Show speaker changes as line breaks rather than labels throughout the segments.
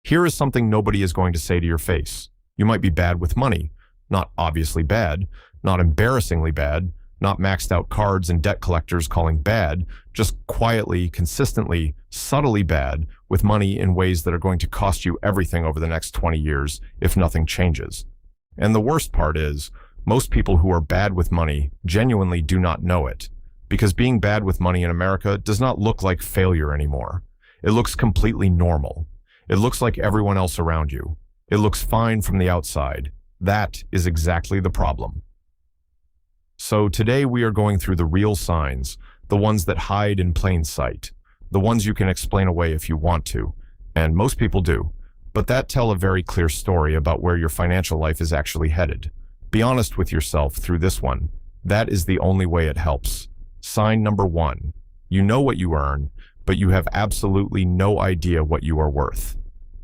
Here is something nobody is going to say to your face. You might be bad with money, not obviously bad, not embarrassingly bad, not maxed out cards and debt collectors calling bad, just quietly, consistently, subtly bad with money in ways that are going to cost you everything over the next 20 years if nothing changes. And the worst part is, most people who are bad with money genuinely do not know it, because being bad with money in America does not look like failure anymore. It looks completely normal. It looks like everyone else around you. It looks fine from the outside. That is exactly the problem. So today we are going through the real signs, the ones that hide in plain sight, the ones you can explain away if you want to, and most people do, but that tell a very clear story about where your financial life is actually headed. Be honest with yourself through this one. That is the only way it helps. Sign number 1. You know what you earn, but you have absolutely no idea what you are worth.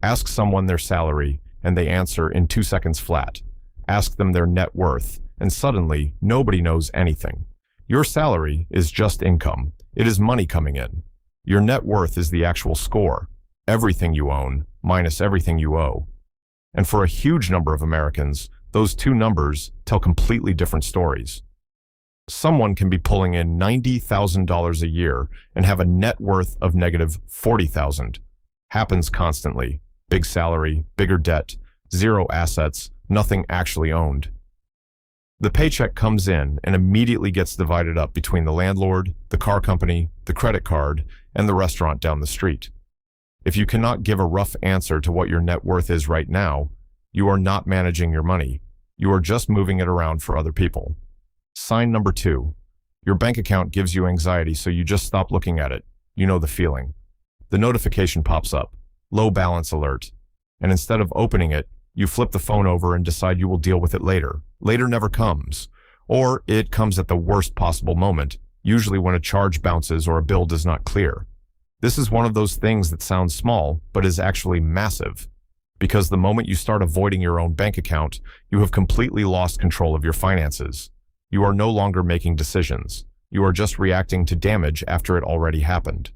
Ask someone their salary, and they answer in 2 seconds flat. Ask them their net worth, and suddenly nobody knows anything. Your salary is just income. It is money coming in. Your net worth is the actual score, everything you own minus everything you owe. And for a huge number of Americans, those two numbers tell completely different stories. Someone can be pulling in $90,000 a year and have a net worth of negative $40,000. Happens constantly. Big salary, bigger debt, zero assets, nothing actually owned. The paycheck comes in and immediately gets divided up between the landlord, the car company, the credit card, and the restaurant down the street. If you cannot give a rough answer to what your net worth is right now, you are not managing your money. You are just moving it around for other people. Sign number 2. Your bank account gives you anxiety, so you just stop looking at it. You know the feeling. The notification pops up, low balance alert, and instead of opening it, you flip the phone over and decide you will deal with it later. Later never comes, or it comes at the worst possible moment, usually when a charge bounces or a bill does not clear. This is one of those things that sounds small, but is actually massive, because the moment you start avoiding your own bank account, you have completely lost control of your finances. You are no longer making decisions. You are just reacting to damage after it already happened.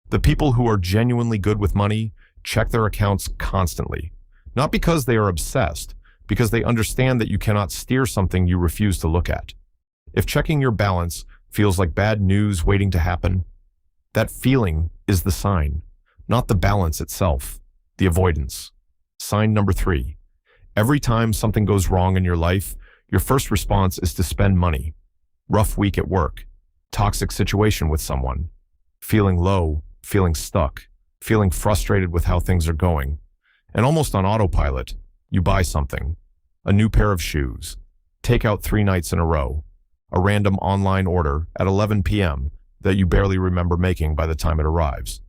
The people who are genuinely good with money check their accounts constantly. Not because they are obsessed, because they understand that you cannot steer something you refuse to look at. If checking your balance feels like bad news waiting to happen, that feeling is the sign, not the balance itself, the avoidance. Sign number 3. Every time something goes wrong in your life, your first response is to spend money. Rough week at work, toxic situation with someone, feeling low, feeling stuck, feeling frustrated with how things are going. And almost on autopilot, you buy something. A new pair of shoes. Take out 3 nights in a row. A random online order at 11 p.m. that you barely remember making by the time it arrives.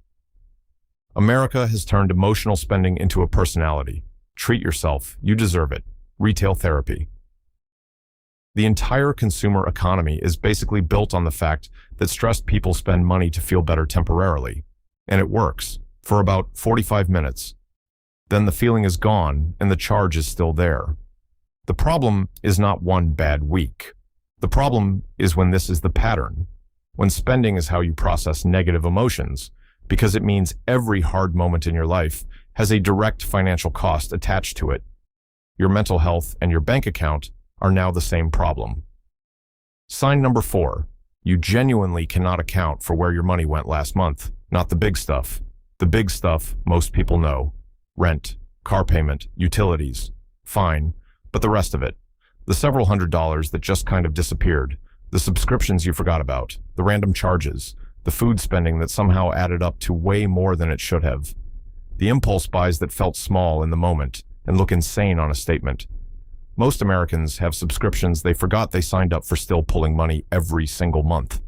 America has turned emotional spending into a personality. Treat yourself. You deserve it. Retail therapy. The entire consumer economy is basically built on the fact that stressed people spend money to feel better temporarily. And it works for about 45 minutes. Then the feeling is gone and the charge is still there. The problem is not one bad week. The problem is when this is the pattern, when spending is how you process negative emotions, because it means every hard moment in your life has a direct financial cost attached to it. Your mental health and your bank account are now the same problem. Sign number 4. You genuinely cannot account for where your money went last month, not the big stuff. The big stuff most people know. Rent, car payment, utilities. Fine, but the rest of it. The several $100s that just kind of disappeared. The subscriptions you forgot about. The random charges. The food spending that somehow added up to way more than it should have. The impulse buys that felt small in the moment and look insane on a statement. Most Americans have subscriptions they forgot they signed up for still pulling money every single month.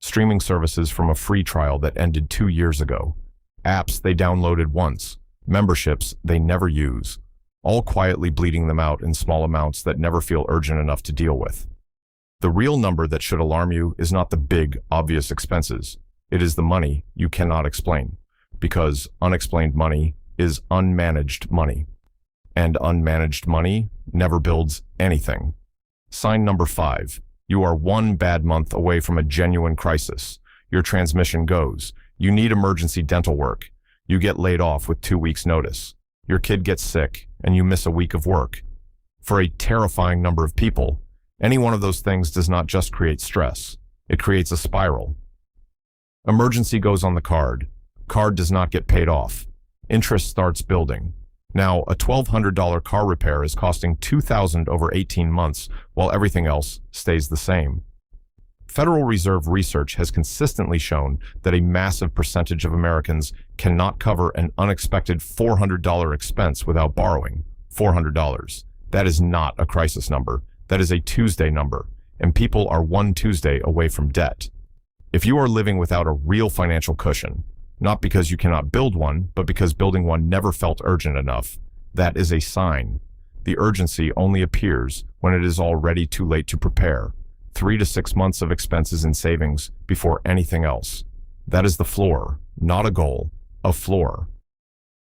Streaming services from a free trial that ended 2 years ago. Apps they downloaded once. Memberships they never use, all quietly bleeding them out in small amounts that never feel urgent enough to deal with. The real number that should alarm you is not the big, obvious expenses. It is the money you cannot explain, because unexplained money is unmanaged money, and unmanaged money never builds anything. Sign number 5. You are one bad month away from a genuine crisis. Your transmission goes. You need emergency dental work. You get laid off with 2 weeks' notice. Your kid gets sick, and you miss a week of work. For a terrifying number of people, any one of those things does not just create stress. It creates a spiral. Emergency goes on the card. Card does not get paid off. Interest starts building. Now, a $1,200 car repair is costing $2,000 over 18 months, while everything else stays the same. Federal Reserve research has consistently shown that a massive percentage of Americans cannot cover an unexpected $400 expense without borrowing. $400. That is not a crisis number. That is a Tuesday number, and people are one Tuesday away from debt. If you are living without a real financial cushion, not because you cannot build one, but because building one never felt urgent enough, that is a sign. The urgency only appears when it is already too late to prepare. 3 to 6 months of expenses and savings before anything else. That is the floor, not a goal, a floor.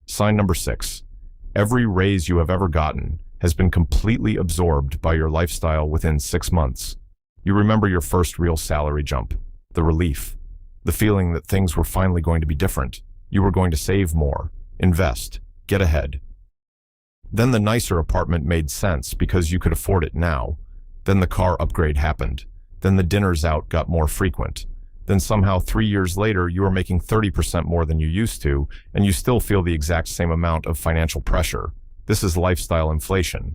Sign number 6. Every raise you have ever gotten has been completely absorbed by your lifestyle within 6 months. You remember your first real salary jump, the relief, the feeling that things were finally going to be different. You were going to save more, invest, get ahead. Then the nicer apartment made sense because you could afford it now. Then the car upgrade happened. Then the dinners out got more frequent. Then somehow 3 years later, you are making 30% more than you used to, and you still feel the exact same amount of financial pressure. This is lifestyle inflation.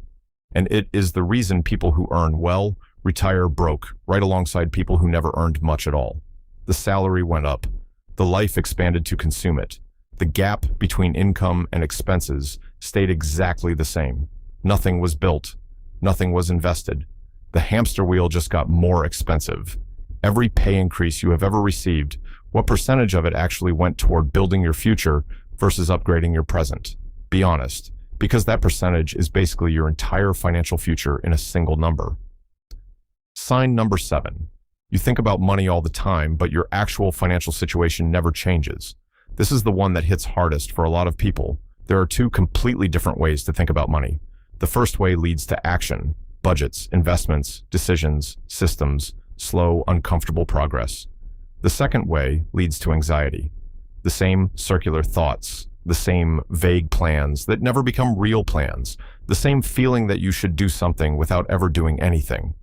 And it is the reason people who earn well retire broke, right alongside people who never earned much at all. The salary went up. The life expanded to consume it. The gap between income and expenses stayed exactly the same. Nothing was built. Nothing was invested. The hamster wheel just got more expensive. Every pay increase you have ever received, what percentage of it actually went toward building your future versus upgrading your present? Be honest, because that percentage is basically your entire financial future in a single number. Sign number 7. You think about money all the time, but your actual financial situation never changes. This is the one that hits hardest for a lot of people. There are 2 completely different ways to think about money. The first way leads to action. Budgets, investments, decisions, systems, slow, uncomfortable progress. The second way leads to anxiety. The same circular thoughts, the same vague plans that never become real plans, the same feeling that you should do something without ever doing anything.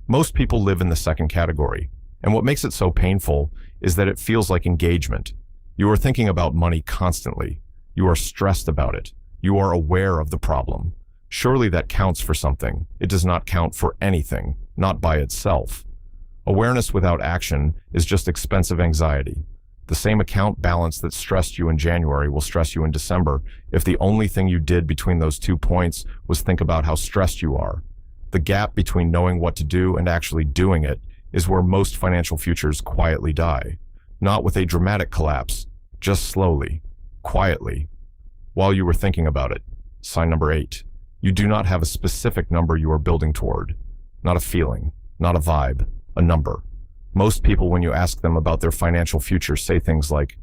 Most people live in the second category, and what makes it so painful is that it feels like engagement. You are thinking about money constantly. You are stressed about it. You are aware of the problem. Surely that counts for something. It does not count for anything, not by itself. Awareness without action is just expensive anxiety. The same account balance that stressed you in January will stress you in December if the only thing you did between those 2 points was think about how stressed you are. The gap between knowing what to do and actually doing it is where most financial futures quietly die. Not with a dramatic collapse, just slowly, quietly, while you were thinking about it. Sign number 8. You do not have a specific number you are building toward. Not a feeling, not a vibe, a number. Most people, when you ask them about their financial future, say things like,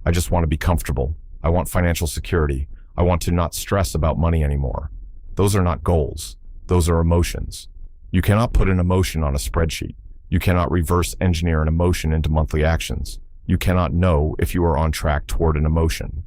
I just want to be comfortable. I want financial security. I want to not stress about money anymore. Those are not goals. Those are emotions. You cannot put an emotion on a spreadsheet. You cannot reverse engineer an emotion into monthly actions. You cannot know if you are on track toward an emotion.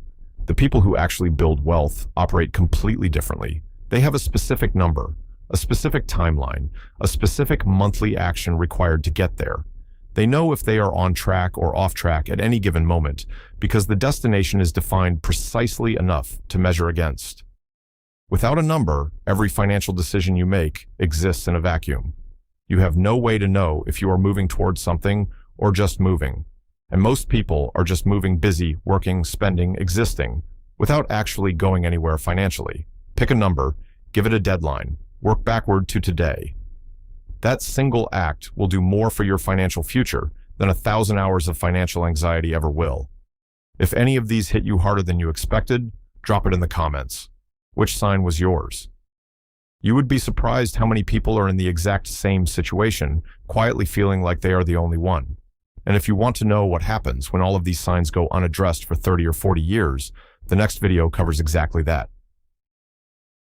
The people who actually build wealth operate completely differently. They have a specific number, a specific timeline, a specific monthly action required to get there. They know if they are on track or off track at any given moment because the destination is defined precisely enough to measure against. Without a number, every financial decision you make exists in a vacuum. You have no way to know if you are moving towards something or just moving. And most people are just moving, busy, working, spending, existing, without actually going anywhere financially. Pick a number, give it a deadline, work backward to today. That single act will do more for your financial future than 1,000 hours of financial anxiety ever will. If any of these hit you harder than you expected, drop it in the comments. Which sign was yours? You would be surprised how many people are in the exact same situation, quietly feeling like they are the only one. And if you want to know what happens when all of these signs go unaddressed for 30 or 40 years, the next video covers exactly that.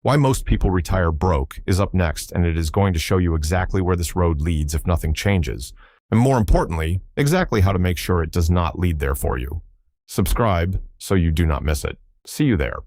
Why most people retire broke is up next, and it is going to show you exactly where this road leads if nothing changes, and more importantly, exactly how to make sure it does not lead there for you. Subscribe so you do not miss it. See you there.